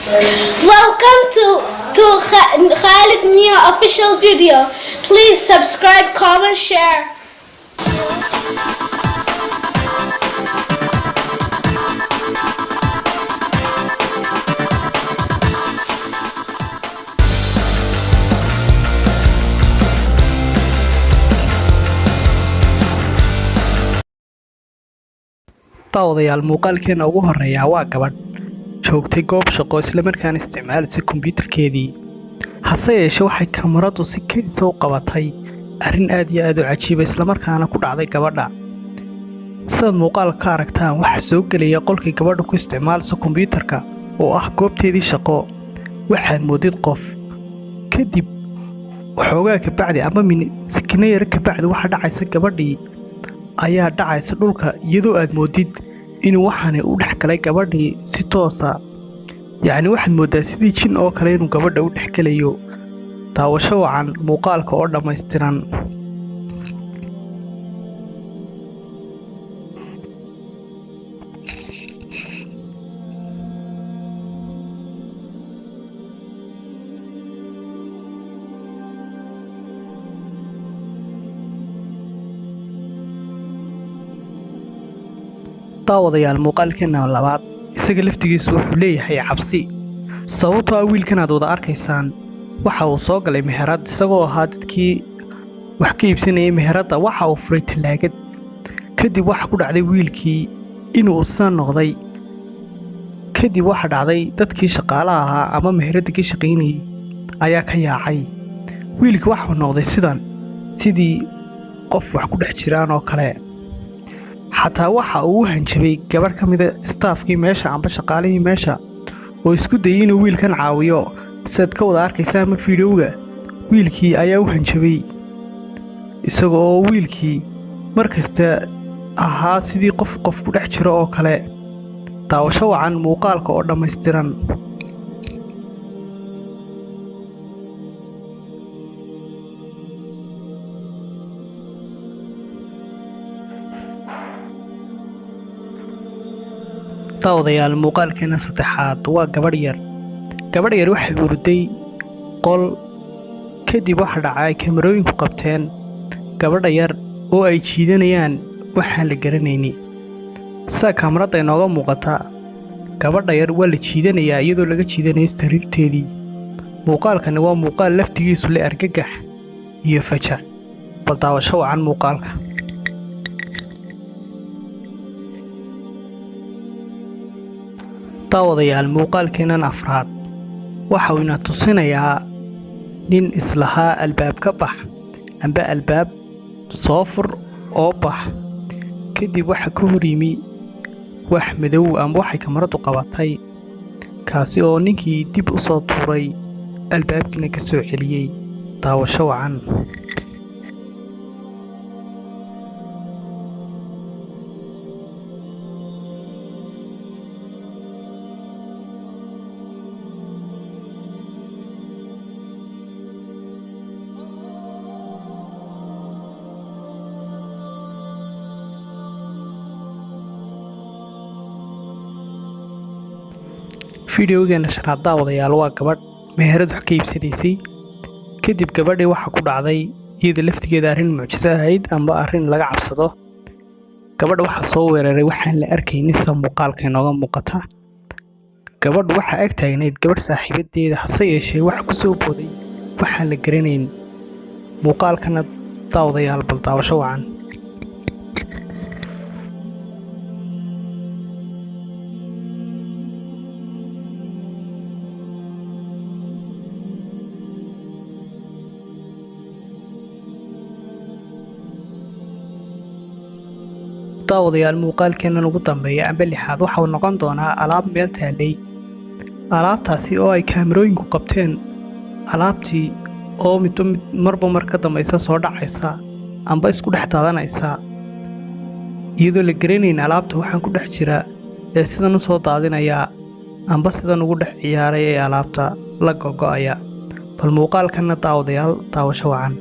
Welcome to Khalid Nia official video. Please subscribe, comment, share. daawadayaal muuqaalkeena ugu horeeya waa gabadh joogtay goob shaqo isla markaana isticmaalaysa kombiyuutarkeedii hase yeeshee waxay kamaradu si kedis u qabatay arrin aad iyo aad u cajiiba isla markaana ku dhacday gabadha sidaad muuqaalka ka aragtaan waxa soo gelaya qolkii gabadha ku isticmaalaysa kombiyuutarka oo ah goobteedii shaqo waxaad moodid qof kadib waxoogaa kabacdi ama sikino yaro kabacdi waxa dhacaysa gabadhii ayaa dhacaysa dhulka iyadoo aad moodid inuu waxaanay u dhex galay gabadhii si toosa yacni waxaad mooddaa sidii jin oo kale inuu gabadha u dhex gelayo daawasho wacan muuqaalka oo dhammaystiran daawadayaal muuqaalkeena labaad isaga laftigiisu wuxuu leeyahay cabsi sababtoo ah wiilkan aad wada arkaysaan waxa uu soo galay meherad isagoo ahaa dadkii wax ka iibsanayay meheradda waxa uu furay tallaagad kadib waxa ku dhacday wiilkii inuu usan noqday kadib waxa dhacday dadkii shaqaalaha ahaa ama meheradda ka shaqaynayay ayaa ka yaacay wiilkii waxuu noqday sidii qof wax ku dhex jiraan oo kale xataa waxa uu u hanjabay gabadh ka mida istaafkii meesha amba shaqaalihii meesha oo isku dayay inuu wiilkan caawiyo sidaad ka wada arkaysa ama fiidhowga wiilkii ayaa u hanjabay isaga oo wiilkii mar kasta ahaa sidii qof ku dhex jiro oo kale daawasho wacan muuqaalka oo dhammaystiran daawadayaal muuqaalkeena saddexaad waa gabadh yar waxay urday qol kadib waxa dhacay kamarooyinku qabteen gabadha yar oo ay jiidanayaan waxaan la garanayni sida kamaradda inooga muuqata gabadha yar waa la jiidanayaa iyadoo laga jiidanaya sariirteedii muuqaalkani waa muuqaal laftigiisu leh argagax iyo fajac bal daawasho wacan muuqaalka daawadayaal muuqaalkeennan afraad waxa uu ina tusinayaa nin islahaa albaab ka bax amba albaab soo fur oo bax kadib waxa ka hor yimi wax madow amba waxay kamaradu qabatay kaasi oo ninkii dib u soo tuuray albaabkiina ka soo celiyey daawasho wacan fiidhowgeena shanaad daawadayaal waa gabadh meherad wax ka iibsanaysay kadib gabadhii waxa ku dhacday iyada laftigeeda arrin mucjiso ahayd amba arrin laga cabsado gabadha waxaa soo weeraray waxaan la arkaynin sida muuqaalka inooga muuqata gabadhu waxaa ag taagnayd gabadh saaxiibadeeda hase yeeshee waxa ku soo booday waxaan la garanayn muuqaalkana daawadayaal bal daawasho wacan daawadayaal muuqaalkeennan ugu dambeeya amba lixaad waxa uu noqon doonaa alaab meel taallay alaabtaasi oo ay kaamarooyinku qabteen alaabtii oo marba mar ka dambaysa soo dhacaysa amba isku dhex daadanaysa iyadoo la garanayn alaabta waxaan ku dhex jira ee sidan u soo daadinayaa amba sidan ugu dhex ciyaaray ee alaabta la gogo'aya bal muuqaalkanna daawadayaal daawasho wacan